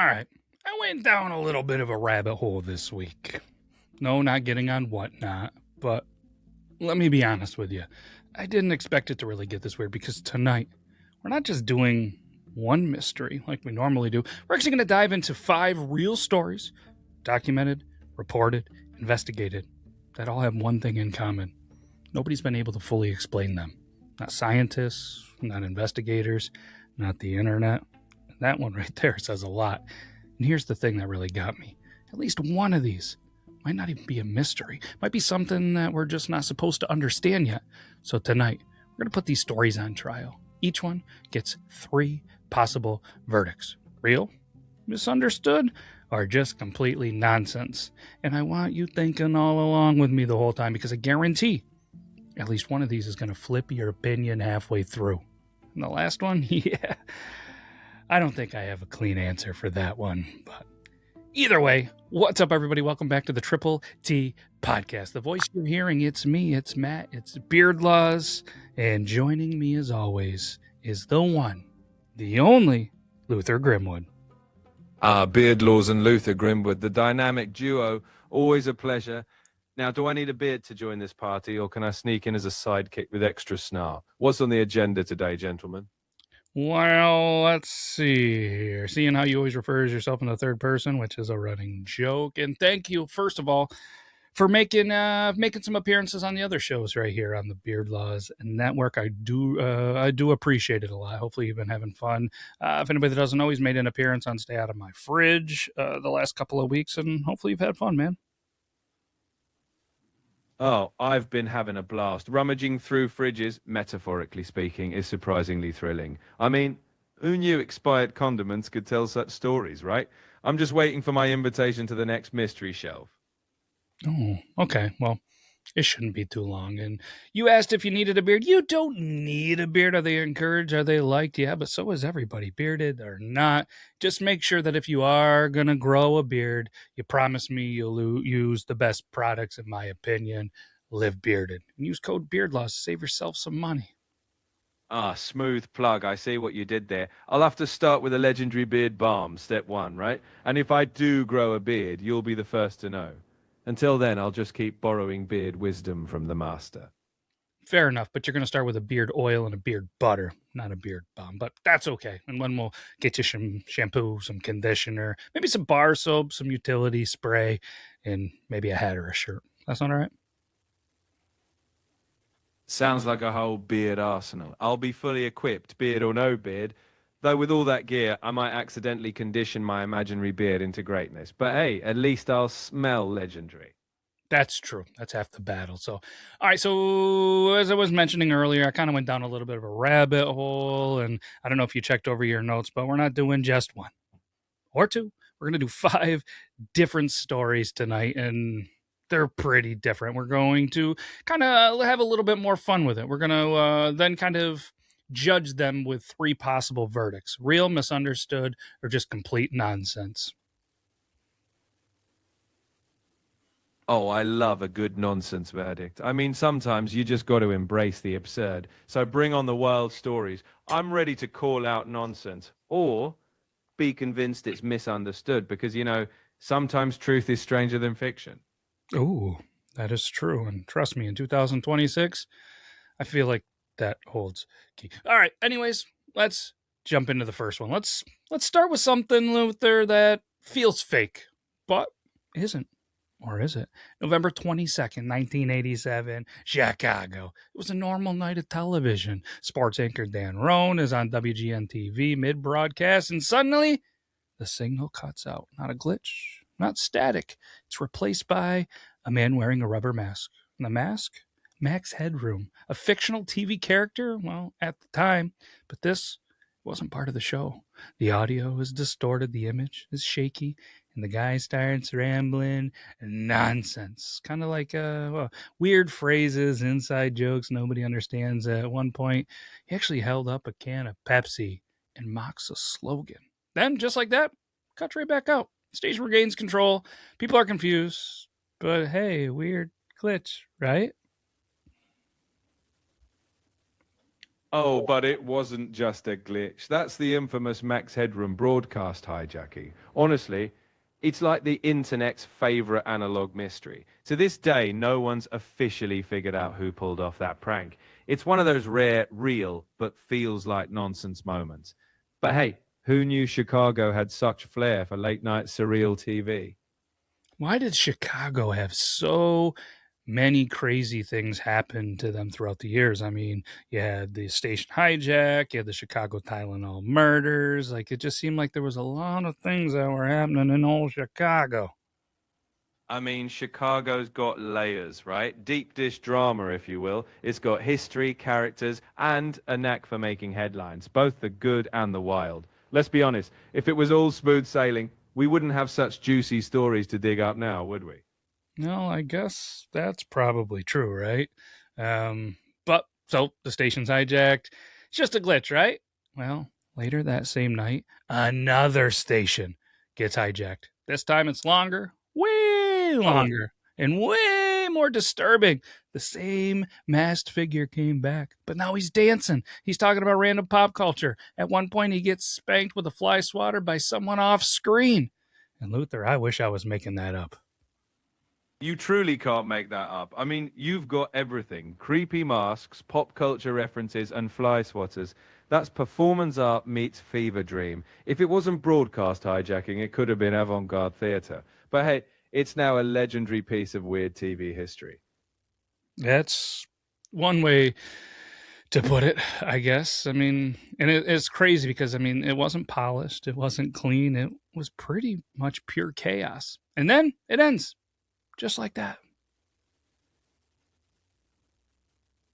right, I went down a little bit of a rabbit hole this week. No, not getting on Whatnot, but let me be honest with you. I didn't expect it to really get this weird because tonight we're not just doing one mystery like we normally do. We're actually going to dive into 5 real stories, documented, reported, investigated, that all have one thing in common. Nobody's been able to fully explain them. Not scientists, not investigators, not the internet. That one right there says a lot. And here's the thing that really got me. At least one of these might not even be a mystery. Might be something that we're just not supposed to understand yet. So tonight, we're going to put these stories on trial. Each one gets 3 possible verdicts. Real, misunderstood, or just completely nonsense. And I want you thinking all along with me the whole time because I guarantee at least one of these is going to flip your opinion halfway through. And the last one, yeah, I don't think I have a clean answer for that one. But either way, what's up, everybody? Welcome back to the Triple T Podcast. The voice you're hearing, it's me, it's Matt, it's Beard Laws. And joining me as always is the one, the only Luther Grimwood. Beard Laws and Luther Grimwood, the dynamic duo, always a pleasure. Now, do I need a beard to join this party, or can I sneak in as a sidekick with extra snarl? What's on the agenda today, gentlemen? Well, let's see here. Seeing how you always refer to yourself in the third person, which is a running joke. And thank you, first of all, for making some appearances on the other shows right here on the Beard Laws Network. I do appreciate it a lot. Hopefully you've been having fun. If anybody that doesn't know, he's made an appearance on Stay Out of My Fridge the last couple of weeks, and hopefully you've had fun, man. Oh, I've been having a blast. Rummaging through fridges, metaphorically speaking, is surprisingly thrilling. I mean, who knew expired condiments could tell such stories, right? I'm just waiting for my invitation to the next mystery shelf. Oh, okay. Well, it shouldn't be too long. And you asked if you needed a beard. You don't need a beard. Are they encouraged? Are they liked? Yeah, but so is everybody, bearded or not. Just make sure that if you are going to grow a beard, you promise me you'll use the best products, in my opinion. Live bearded. And use code BEARDLAWS to save yourself some money. Ah, smooth plug. I see what you did there. I'll have to start with a legendary beard balm, step 1, right? And if I do grow a beard, you'll be the first to know. Until then, I'll just keep borrowing beard wisdom from the master. Fair enough, but you're going to start with a beard oil and a beard butter, not a beard balm, but that's okay. And then we'll get you some shampoo, some conditioner, maybe some bar soap, some utility spray, and maybe a hat or a shirt. That's all right? Sounds like a whole beard arsenal. I'll be fully equipped, beard or no beard. Though with all that gear, I might accidentally condition my imaginary beard into greatness. But hey, at least I'll smell legendary. That's true. That's half the battle. So, all right. So, as I was mentioning earlier, I kind of went down a little bit of a rabbit hole. And I don't know if you checked over your notes, but we're not doing just one or two. We're going to do 5 different stories tonight. And they're pretty different. We're going to kind of have a little bit more fun with it. We're going to then kind of judge them with 3 possible verdicts: real, misunderstood, or just complete nonsense. Oh, I love a good nonsense verdict. I mean, sometimes you just got to embrace the absurd. So bring on the wild stories. I'm ready to call out nonsense or be convinced it's misunderstood because, sometimes truth is stranger than fiction. Oh, that is true. And trust me, in 2026, I feel like that holds key. All right. Anyways, let's jump into the first one. Let's start with something, Luther, that feels fake, but isn't. Or is it? November 22nd, 1987, Chicago. It was a normal night of television. Sports anchor Dan Roan is on WGN-TV mid-broadcast, and suddenly the signal cuts out. Not a glitch, not static. It's replaced by a man wearing a rubber mask. And the mask? Max Headroom, a fictional TV character, well, at the time, but this wasn't part of the show. The audio is distorted, the image is shaky, and the guy starts rambling nonsense. Kind of like weird phrases, inside jokes nobody understands. At one point, he actually held up a can of Pepsi and mocks a slogan. Then, just like that, cuts right back out. Stage regains control. People are confused. But hey, weird glitch, right? Oh, but it wasn't just a glitch. That's the infamous Max Headroom broadcast hijacking. Honestly, it's like the internet's favorite analog mystery. To this day, no one's officially figured out who pulled off that prank. It's one of those rare, real, but feels like nonsense moments. But hey, who knew Chicago had such flair for late night surreal TV? Why did Chicago have so many crazy things happen to them throughout the years? I mean, you had the station hijack, you had the Chicago Tylenol murders. Like, it just seemed like there was a lot of things that were happening in old Chicago. I mean, Chicago's got layers, right? Deep dish drama, if you will. It's got history, characters, and a knack for making headlines, both the good and the wild. Let's be honest, if it was all smooth sailing, we wouldn't have such juicy stories to dig up now, would we? Well, I guess that's probably true, right? But so the station's hijacked. It's just a glitch, right? Well, later that same night, another station gets hijacked. This time it's longer, way Oh, longer, and way more disturbing. The same masked figure came back, but now he's dancing. He's talking about random pop culture. At one point, he gets spanked with a fly swatter by someone off screen. And Luther, I wish I was making that up. you truly can't make that up. I mean, you've got everything. Creepy masks, pop culture references, and fly swatters. That's performance art meets fever dream. If it wasn't broadcast hijacking, it could have been avant-garde theater. But hey, it's now a legendary piece of weird TV history. That's one way to put it, I guess. I mean, and it's crazy because, I mean, it wasn't polished, it wasn't clean, it was pretty much pure chaos. And then it ends just like that.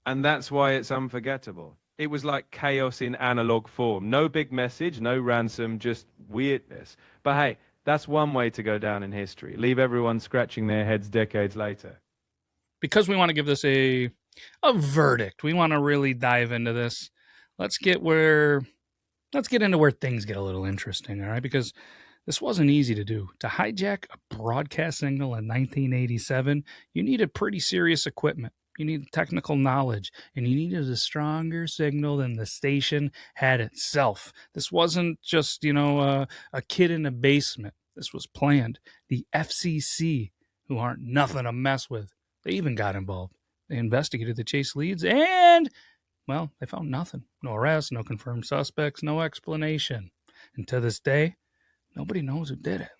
And that's why it's unforgettable. It was like chaos in analog form. No big message, no ransom, just weirdness. But hey, that's one way to go down in history. Leave everyone scratching their heads decades later. Because we want to give this a verdict, we want to really dive into this. Let's get where let's get into where things get a little interesting, all right? Because this wasn't easy to do. To hijack a broadcast signal in 1987, you needed pretty serious equipment. You needed technical knowledge, and you needed a stronger signal than the station had itself. This wasn't just, a kid in a basement. This was planned. The FCC, who aren't nothing to mess with, they even got involved. They investigated the chase leads, and, well, they found nothing. No arrests, no confirmed suspects, no explanation. And to this day, nobody knows who did it.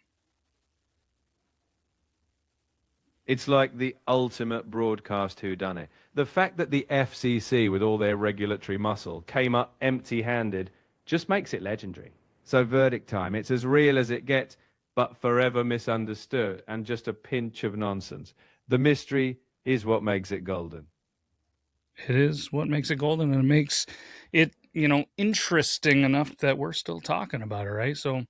It's like the ultimate broadcast whodunit. The fact that the FCC, with all their regulatory muscle, came up empty-handed just makes it legendary. So verdict time, it's as real as it gets, but forever misunderstood and just a pinch of nonsense. The mystery is what makes it golden. It is what makes it golden, and it makes it, interesting enough that we're still talking about it, right? So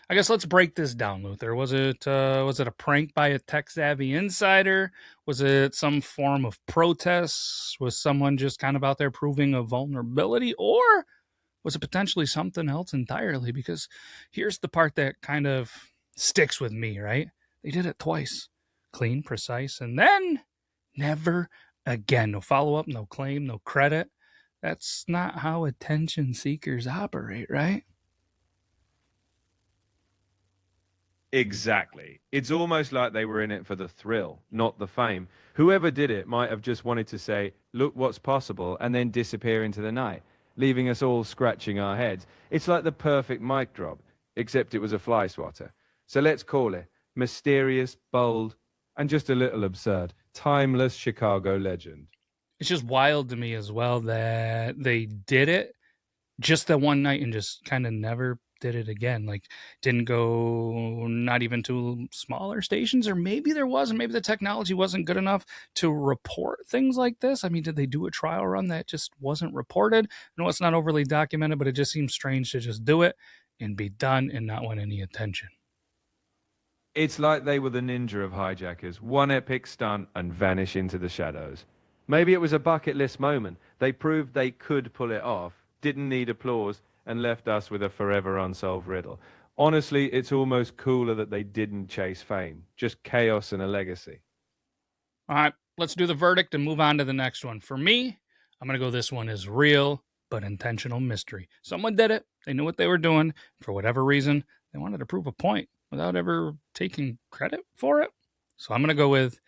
I guess let's break this down, Luther. Was it a prank by a tech savvy insider? Was it some form of protest? Was someone just kind of out there proving a vulnerability, or was it potentially something else entirely? Because here's the part that kind of sticks with me, right? They did it twice, clean, precise, and then never again. No follow up, no claim, no credit. That's not how attention seekers operate, right? Exactly. It's almost like they were in it for the thrill, not the fame. Whoever did it might have just wanted to say, look what's possible, and then disappear into the night, leaving us all scratching our heads. It's like the perfect mic drop, except it was a fly swatter. So let's call it mysterious, bold, and just a little absurd. Timeless Chicago legend. It's just wild to me as well that they did it just that one night and just kind of never did it again. Like, didn't go not even to smaller stations, or maybe there wasn't. Maybe the technology wasn't good enough to report things like this. I mean, did they do a trial run that just wasn't reported? No, it's not overly documented, but it just seems strange to just do it and be done and not want any attention. It's like they were the ninja of hijackers, one epic stunt and vanish into the shadows. Maybe it was a bucket list moment. They proved they could pull it off, didn't need applause, and left us with a forever unsolved riddle. Honestly, it's almost cooler that they didn't chase fame, just chaos and a legacy. All right, let's do the verdict and move on to the next one. For me, I'm going to go this one is real, but intentional mystery. Someone did it. They knew what they were doing. For whatever reason, they wanted to prove a point without ever taking credit for it. So I'm going to go with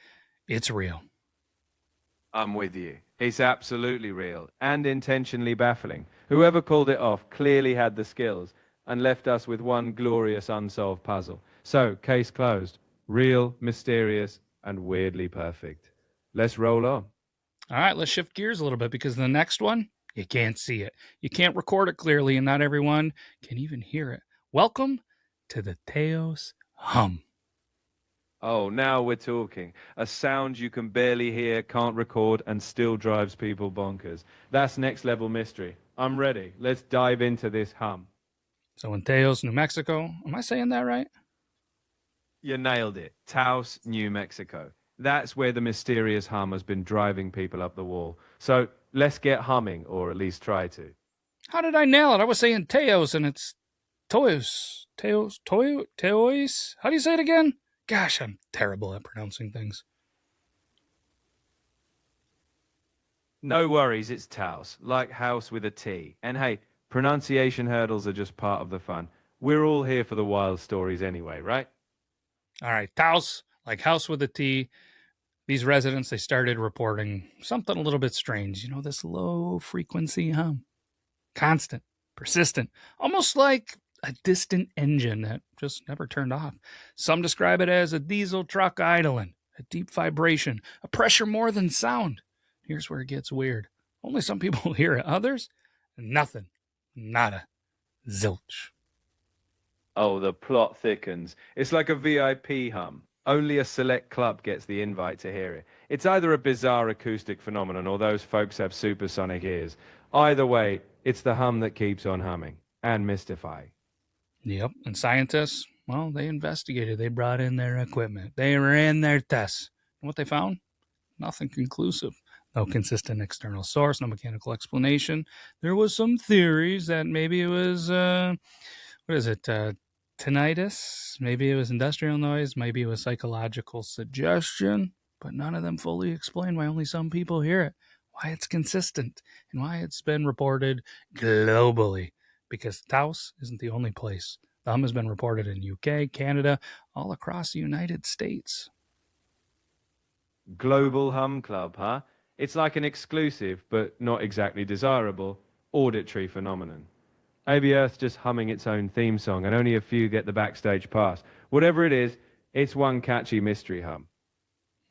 it's real. I'm with you. It's absolutely real and intentionally baffling. Whoever called it off clearly had the skills and left us with one glorious unsolved puzzle. So, case closed. Real, mysterious, and weirdly perfect. Let's roll on. All right, let's shift gears a little bit because the next one, you can't see it. You can't record it clearly, and not everyone can even hear it. Welcome to the Taos Hum. Oh, now we're talking. A sound you can barely hear, can't record, and still drives people bonkers. That's next level mystery. I'm ready. Let's dive into this hum. So in Taos, New Mexico, am I saying that right? You nailed it. Taos, New Mexico. That's where the mysterious hum has been driving people up the wall. So let's get humming, or at least try to. How did I nail it? I was saying Taos, and it's Toyos. Taos? How do you say it again? Gosh, I'm terrible at pronouncing things. No worries, it's Taos, like house with a T. And hey, pronunciation hurdles are just part of the fun. We're all here for the wild stories anyway, right? All right, Taos, like house with a T. These residents, they started reporting something a little bit strange. This low frequency hum. Constant, persistent, almost like a distant engine that just never turned off. Some describe it as a diesel truck idling, a deep vibration, a pressure more than sound. Here's where it gets weird. Only some people hear it. Others, nothing. Nada. Zilch. Oh, the plot thickens. It's like a VIP hum. Only a select club gets the invite to hear it. It's either a bizarre acoustic phenomenon or those folks have supersonic ears. Either way, it's the hum that keeps on humming and mystifying. Yep. And scientists, well, they investigated. They brought in their equipment. They ran their tests. And what they found? Nothing conclusive. No consistent external source, no mechanical explanation. There was some theories that maybe it was, tinnitus? Maybe it was industrial noise. Maybe it was psychological suggestion. But none of them fully explain why only some people hear it, why it's consistent, and why it's been reported globally. Because Taos isn't the only place. The hum has been reported in UK, Canada, all across the United States. Global Hum Club, huh? It's like an exclusive, but not exactly desirable, auditory phenomenon. Maybe Earth's just humming its own theme song and only a few get the backstage pass. Whatever it is, it's one catchy mystery hum.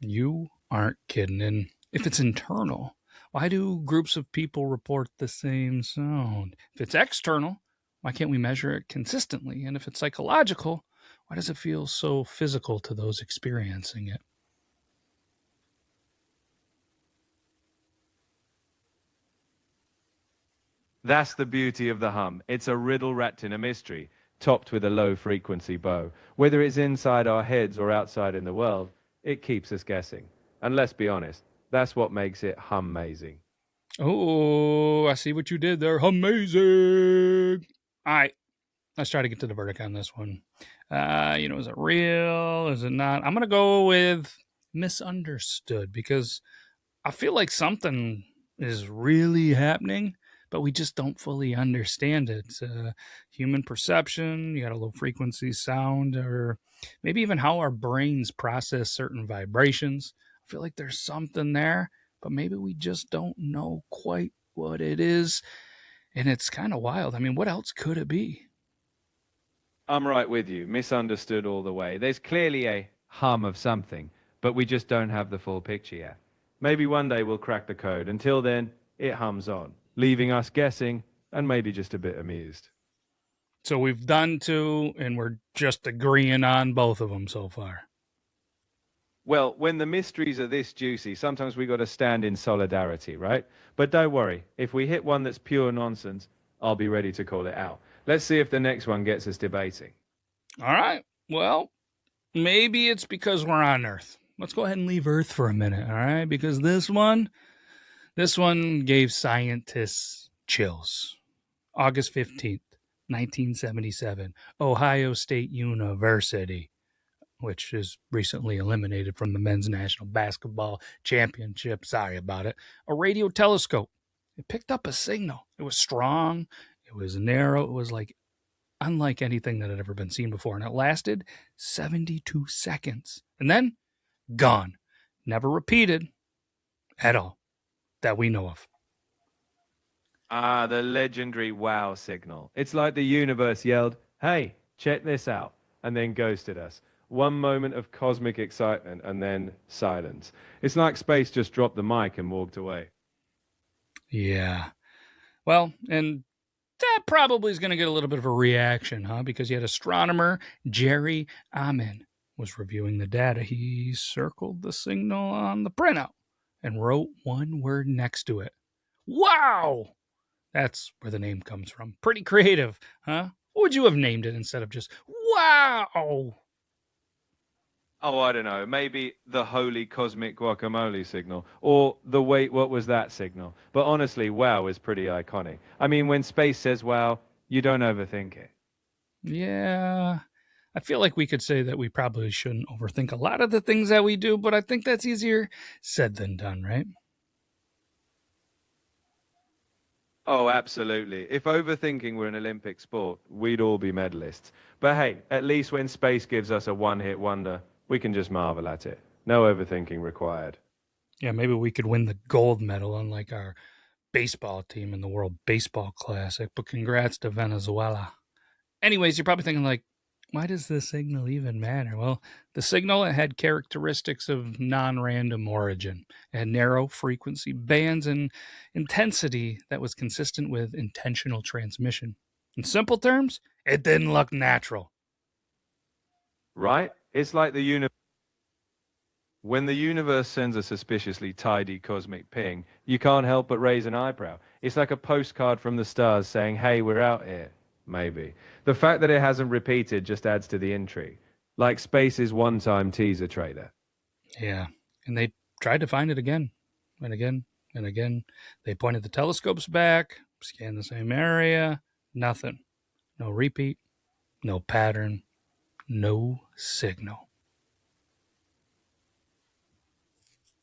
You aren't kidding. And if it's internal, why do groups of people report the same sound? If it's external, why can't we measure it consistently? And if it's psychological, why does it feel so physical to those experiencing it? That's the beauty of the hum. It's a riddle wrapped in a mystery, topped with a low frequency bow. Whether it's inside our heads or outside in the world, it keeps us guessing. And let's be honest, that's what makes it hum-mazing. Oh, I see what you did there. Amazing. All right, let's try to get to the verdict on this one. Is it real? Is it not? I'm going to go with misunderstood because I feel like something is really happening, but we just don't fully understand it. Human perception, you got a low frequency sound, or maybe even how our brains process certain vibrations. I feel like there's something there, but maybe we just don't know quite what it is. And it's kind of wild. I mean, what else could it be? I'm right with you. Misunderstood all the way. There's clearly a hum of something, but we just don't have the full picture yet. Maybe one day we'll crack the code. Until then, it hums on, leaving us guessing and maybe just a bit amused. So we've done two, and we're just agreeing on both of them so far. Well, when the mysteries are this juicy, sometimes we got to stand in solidarity, right? But don't worry. If we hit one that's pure nonsense, I'll be ready to call it out. Let's see if the next one gets us debating. All right. Well, maybe it's because we're on Earth. Let's go ahead and leave Earth for a minute, all right? Because this one gave scientists chills. August 15th, 1977, Ohio State University, which is recently eliminated from the men's national basketball championship. Sorry about it. A radio telescope It picked up a signal. It was strong. It was narrow. It was like unlike anything that had ever been seen before. And it lasted 72 seconds. And then gone. Never repeated at all that we know of. Ah, the legendary wow signal. It's like the universe yelled, "Hey, check this out," and then ghosted us. One moment of cosmic excitement and then silence. It's like space just dropped the mic and walked away. Yeah. Well, and that probably is going to get a little bit of a reaction, huh? Because you had astronomer Jerry Amin was reviewing the data. He circled the signal on the printout and wrote one word next to it. Wow! That's where the name comes from. Pretty creative, huh? What would you have named it instead of just wow? Oh, I don't know. Maybe the holy cosmic guacamole signal. Or the wait, what was that signal? But honestly, wow is pretty iconic. I mean, when space says wow, you don't overthink it. Yeah. I feel like we could say that we probably shouldn't overthink a lot of the things that we do, but I think that's easier said than done, right? Oh, absolutely. If overthinking were an Olympic sport, we'd all be medalists. But hey, at least when space gives us a one-hit wonder, we can just marvel at it. No overthinking required. Yeah, maybe we could win the gold medal, unlike our baseball team in the World Baseball Classic, but congrats to Venezuela. Anyways, you're probably thinking, like, why does the signal even matter? Well, the signal, it had characteristics of non-random origin. It had narrow frequency bands and intensity that was consistent with intentional transmission. In simple terms, it didn't look natural. Right? It's like the universe. When the universe sends a suspiciously tidy cosmic ping, you can't help but raise an eyebrow. It's like a postcard from the stars saying, "Hey, we're out here." Maybe. The fact that it hasn't repeated just adds to the intrigue. Like Space's one-time teaser trailer. Yeah, and they tried to find it again and again and again. They pointed the telescopes back, scanned the same area, nothing. No repeat, no pattern, no signal.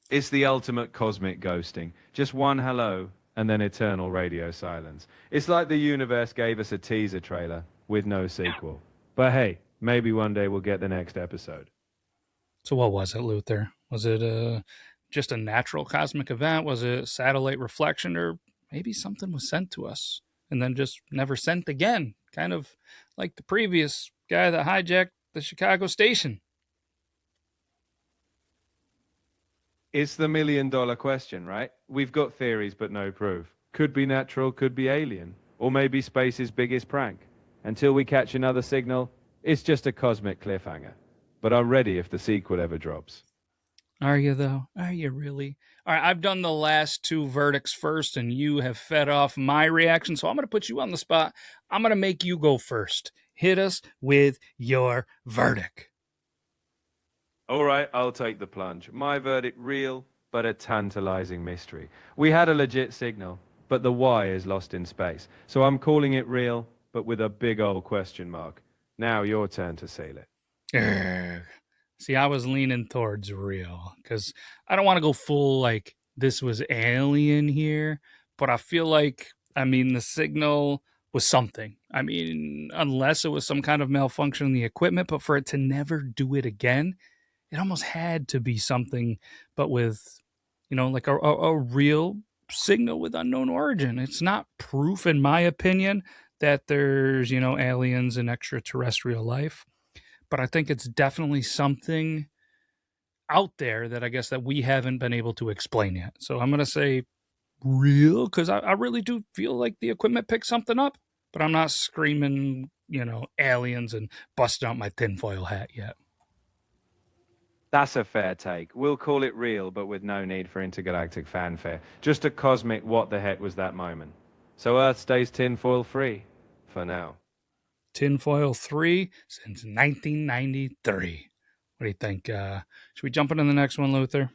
It's the ultimate cosmic ghosting. Just one hello and then eternal radio silence. It's like the universe gave us a teaser trailer with no sequel. But hey, maybe one day we'll get the next episode. So what was it, Luther? Was it just a natural cosmic event? Was it satellite reflection, or maybe something was sent to us and then just never sent again? Kind of like the previous guy that hijacked the Chicago station. It's the million-dollar question, right? We've got theories, but no proof. Could be natural, could be alien. Or maybe space's biggest prank. Until we catch another signal, it's just a cosmic cliffhanger. But I'm ready if the sequel ever drops. Are you, though? Are you really? All right, I've done the last two verdicts first, and you have fed off my reaction, so I'm going to put you on the spot. I'm going to make you go first. Hit us with your verdict. All right, I'll take the plunge. My verdict, real, but a tantalizing mystery. We had a legit signal, but the why is lost in space. So I'm calling it real, but with a big old question mark. Now your turn to seal it. Urgh. See, I was leaning towards real because I don't want to go full like this was alien here, but I feel like, I mean, the signal was something. I mean, unless it was some kind of malfunction in the equipment, but for it to never do it again, it almost had to be something, but with, like a real signal with unknown origin. It's not proof, in my opinion, that there's, aliens and extraterrestrial life, but I think it's definitely something out there that I guess that we haven't been able to explain yet. So I'm going to say real because I really do feel like the equipment picked something up, but I'm not screaming, aliens and busting out my tinfoil hat yet. That's a fair take. We'll call it real, but with no need for intergalactic fanfare. Just a cosmic what the heck was that moment. So Earth stays tinfoil free. For now. Tinfoil 3 since 1993. What do you think? Should we jump into the next one, Luther?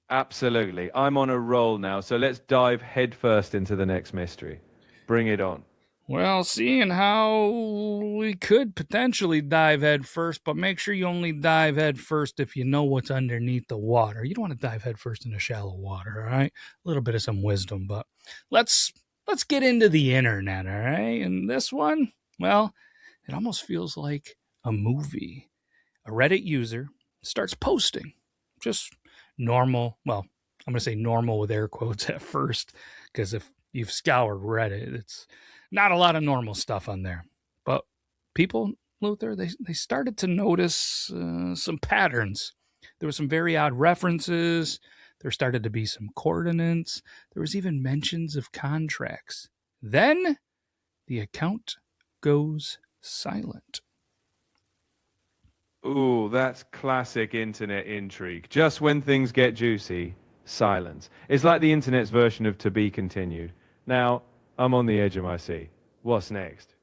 Absolutely. I'm on a roll now, so let's dive headfirst into the next mystery. Bring it on. Well, seeing how we could potentially dive head first, but make sure you only dive head first if you know what's underneath the water. You don't want to dive head first into shallow water, all right? A little bit of some wisdom, but let's get into the internet, all right? And this one, well, it almost feels like a movie. A Reddit user starts posting just normal, well, I'm going to say normal with air quotes at first, because if you've scoured Reddit, it's not a lot of normal stuff on there. But people, Luther, they started to notice some patterns. There were some very odd references. There started to be some coordinates. There was even mentions of contracts. Then the account goes silent. Ooh, that's classic internet intrigue. Just when things get juicy, silence. It's like the internet's version of to be continued. Now, I'm on the edge of my seat. What's next?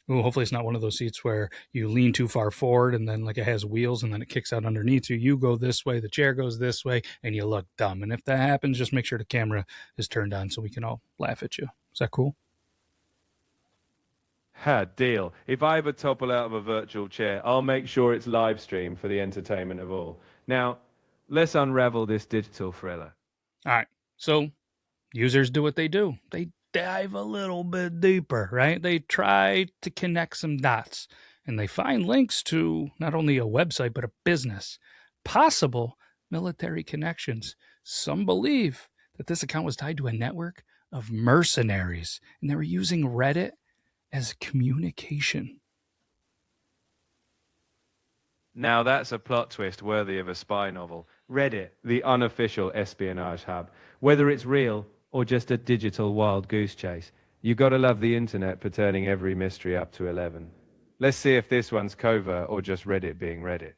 Ooh, hopefully it's not one of those seats where you lean too far forward and then like it has wheels and then it kicks out underneath you. You go this way, the chair goes this way, and you look dumb. And if that happens, just make sure the camera is turned on so we can all laugh at you. Is that cool? Ha, deal. If I ever topple out of a virtual chair, I'll make sure it's live streamed for the entertainment of all. Now, let's unravel this digital thriller. All right. So users do what they do. They dive a little bit deeper, right? They try to connect some dots and they find links to not only a website, but a business, possible military connections. Some believe that this account was tied to a network of mercenaries and they were using Reddit as communication. Now that's a plot twist worthy of a spy novel. Reddit, the unofficial espionage hub. Whether it's real or just a digital wild goose chase, you gotta love the internet for turning every mystery up to 11. Let's see if this one's covert or just Reddit being Reddit.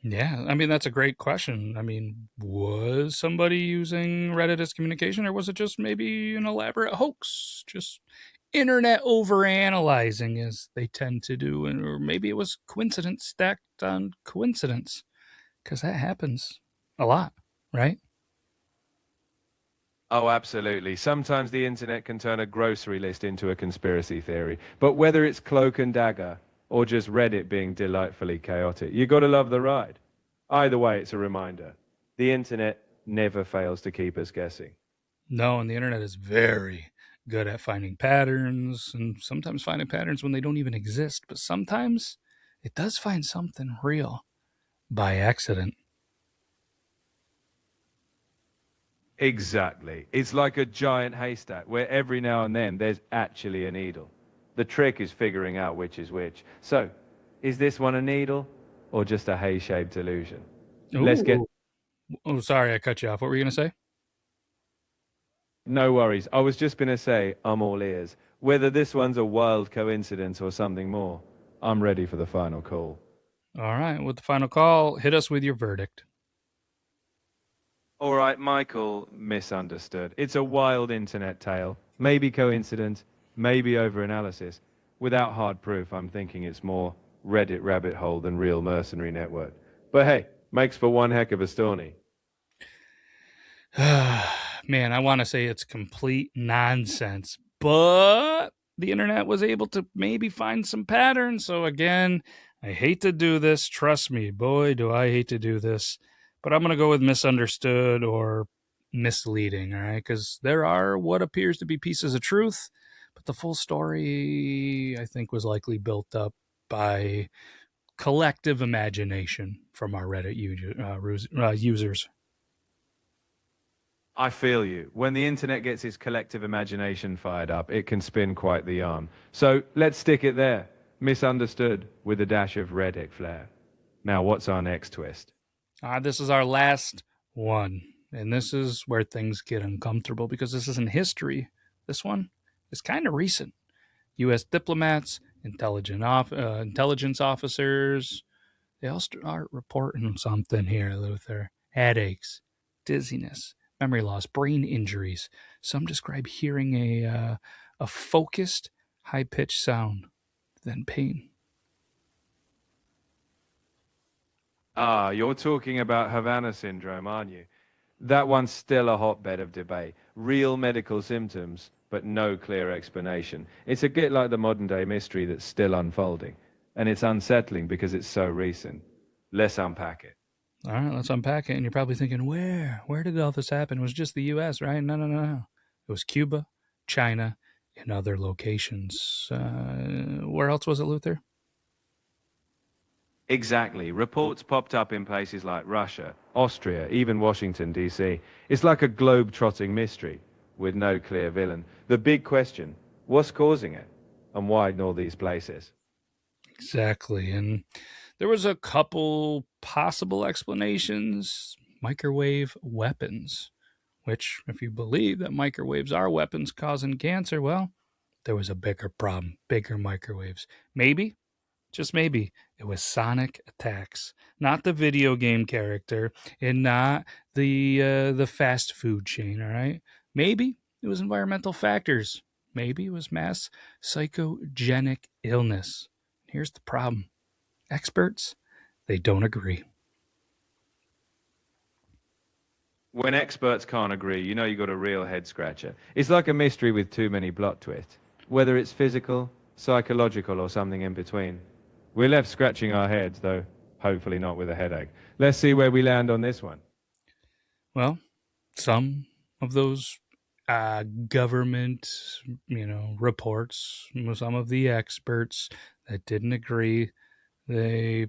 Yeah, I mean, that's a great question. I mean, was somebody using Reddit as communication, or was it just maybe an elaborate hoax? Just internet overanalyzing, as they tend to do, or maybe it was coincidence stacked on coincidence, because that happens a lot, right? Oh, absolutely. Sometimes the internet can turn a grocery list into a conspiracy theory. But whether it's cloak and dagger or just Reddit being delightfully chaotic, you gotta love the ride. Either way, it's a reminder. The internet never fails to keep us guessing. No, and the internet is very good at finding patterns, and sometimes finding patterns when they don't even exist, but sometimes it does find something real by accident. Exactly. It's like a giant haystack where every now and then there's actually a needle. The trick is figuring out which is which. So, is this one a needle or just a hay-shaped illusion? Let's get Ooh. Oh, sorry, I cut you off. What were you going to say? No worries. I was just going to say, I'm all ears. Whether this one's a wild coincidence or something more, I'm ready for the final call. All right, with the final call, hit us with your verdict. All right, Michael, misunderstood. It's a wild internet tale. Maybe coincidence, maybe overanalysis. Without hard proof, I'm thinking it's more Reddit rabbit hole than real mercenary network. But hey, makes for one heck of a story. Man, I want to say it's complete nonsense, but the internet was able to maybe find some patterns. So, again, I hate to do this. Trust me, boy, do I hate to do this. But I'm going to go with misunderstood or misleading, all right? Because there are what appears to be pieces of truth, but the full story, I think, was likely built up by collective imagination from our Reddit users. I feel you. When the internet gets its collective imagination fired up, it can spin quite the yarn. So let's stick it there. Misunderstood with a dash of Reddit flair. Now, what's our next twist? This is our last one. And this is where things get uncomfortable because this isn't history. This one is kind of recent. U.S. diplomats, intelligence officers, they all start reporting something here, Luther. Headaches, dizziness, memory loss, brain injuries. Some describe hearing a focused, high pitched sound, then pain. Ah, you're talking about Havana Syndrome, aren't you? That one's still a hotbed of debate. Real medical symptoms but no clear explanation. It's a bit like the modern day mystery that's still unfolding, and it's unsettling because it's so recent. Let's unpack it. All right, let's unpack it. And you're probably thinking, where? Where did all this happen? It was just the U.S., right? No, no, no, no. It was Cuba, China, and other locations. Where else was it, Luther? Exactly. Reports popped up in places like Russia, Austria, even Washington, D.C. It's like a globe-trotting mystery with no clear villain. The big question, what's causing it? And why in all these places? Exactly. And there was a couple possible explanations. Microwave weapons, which, if you believe that microwaves are weapons causing cancer, well, there was a bigger problem, bigger microwaves. Maybe, just maybe, it was sonic attacks, not the video game character, and not the fast food chain. All right, maybe it was environmental factors. Maybe it was mass psychogenic illness. Here's the problem: experts, they don't agree. When experts can't agree, you know you got a real head scratcher. It's like a mystery with too many plot twists, whether it's physical, psychological, or something in between. We're left scratching our heads, though hopefully not with a headache. Let's see where we land on this one. Well, some of those government, reports, some of the experts that didn't agree, they,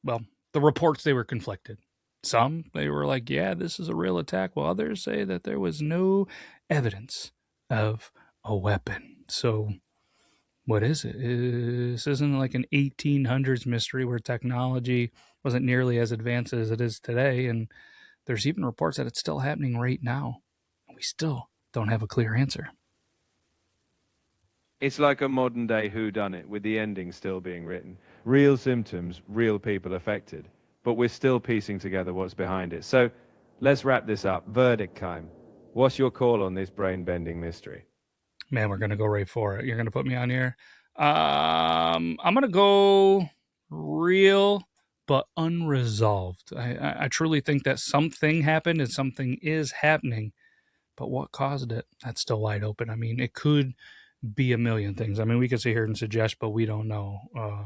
well, the reports, they were conflicted. Some, they were like, yeah, this is a real attack, while others say that there was no evidence of a weapon. So, what is it? This isn't like an 1800s mystery where technology wasn't nearly as advanced as it is today. And there's even reports that it's still happening right now. We still don't have a clear answer. It's like a modern day whodunit with the ending still being written. Real symptoms, real people affected. But we're still piecing together what's behind it. So let's wrap this up. Verdict time. What's your call on this brain bending mystery? Man, we're gonna go right for it. You're gonna put me on here. I'm gonna go real but unresolved. I truly think that something happened and something is happening, but what caused it? That's still wide open. I mean, it could be a million things. I mean, we could sit here and suggest, but we don't know.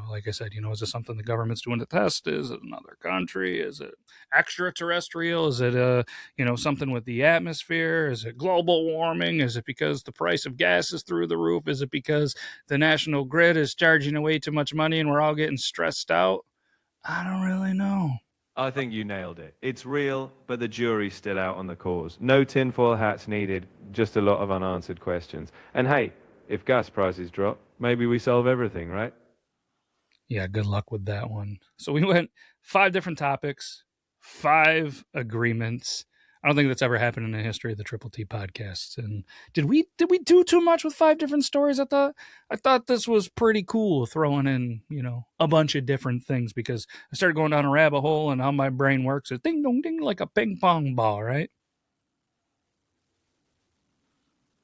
Like I said, is it something the government's doing to test? Is it another country? Is it extraterrestrial? Is it something with the atmosphere? Is it global warming? Is it because the price of gas is through the roof? Is it because the national grid is charging way too much money and we're all getting stressed out? I don't really know. I think you nailed it. It's real, but the jury's still out on the cause. No tinfoil hats needed, just a lot of unanswered questions. And hey, if gas prices drop, maybe we solve everything, right? Yeah, good luck with that one. So we went 5 different topics, 5 agreements. I don't think that's ever happened in the history of the Triple T podcasts. And did we do too much with 5 different stories? I thought this was pretty cool, throwing in, a bunch of different things, because I started going down a rabbit hole, and how my brain works is ding dong ding, like a ping pong ball, right?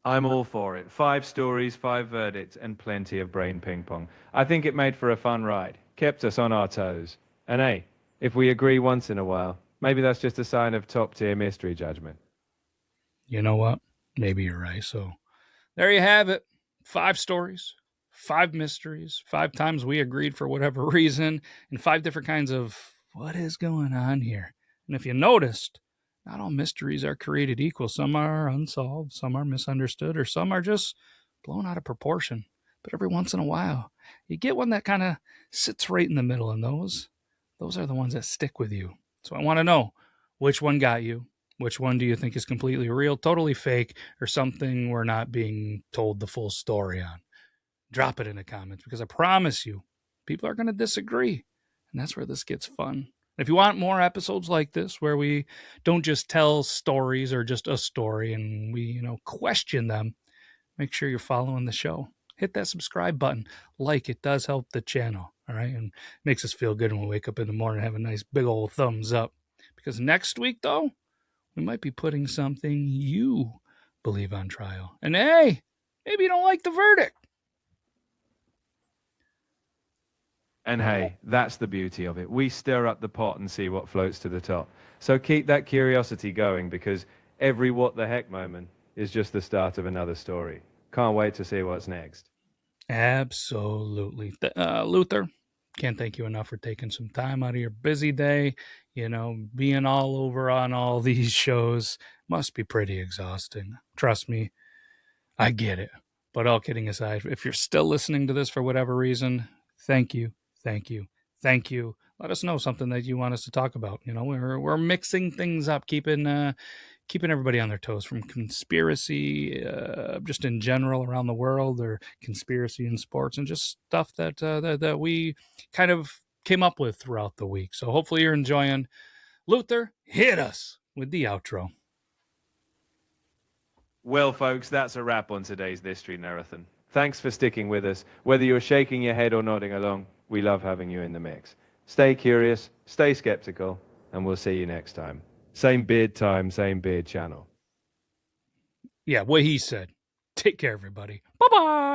I'm all for it. 5 stories, 5 verdicts, and plenty of brain ping pong. I think it made for a fun ride, kept us on our toes. And hey, if we agree once in a while, maybe that's just a sign of top tier mystery judgment. You know what? Maybe you're right. So there you have it. 5 stories, 5 mysteries, 5 times we agreed for whatever reason, and 5 different kinds of what is going on here. And if you noticed, not all mysteries are created equal. Some are unsolved, some are misunderstood, or some are just blown out of proportion. But every once in a while, you get one that kind of sits right in the middle, and those are the ones that stick with you. So I want to know, which one got you? Which one do you think is completely real, totally fake, or something we're not being told the full story on? Drop it in the comments, because I promise you, people are going to disagree. And that's where this gets fun. If you want more episodes like this, where we don't just tell stories or just a story and we, question them, make sure you're following the show. Hit that subscribe button. Like, it does help the channel. All right. And makes us feel good when we wake up in the morning and have a nice big old thumbs up. Because next week, though, we might be putting something you believe on trial. And hey, maybe you don't like the verdict. And hey, that's the beauty of it. We stir up the pot and see what floats to the top. So keep that curiosity going, because every what the heck moment is just the start of another story. Can't wait to see what's next. Absolutely. Luther, can't thank you enough for taking some time out of your busy day. Being all over on all these shows must be pretty exhausting. Trust me, I get it. But all kidding aside, if you're still listening to this for whatever reason, thank you, thank you, thank you. Let us know something that you want us to talk about. We're mixing things up, keeping everybody on their toes, from conspiracy, just in general around the world, or conspiracy in sports, and just stuff that we kind of came up with throughout the week. So hopefully you're enjoying. Luther, hit us with the outro. Well, folks, that's a wrap on today's This Street Marathon. Thanks for sticking with us. Whether you're shaking your head or nodding along, we love having you in the mix. Stay curious, stay skeptical, and we'll see you next time. Same beard time, same beard channel. Yeah, what he said. Take care, everybody. Bye-bye.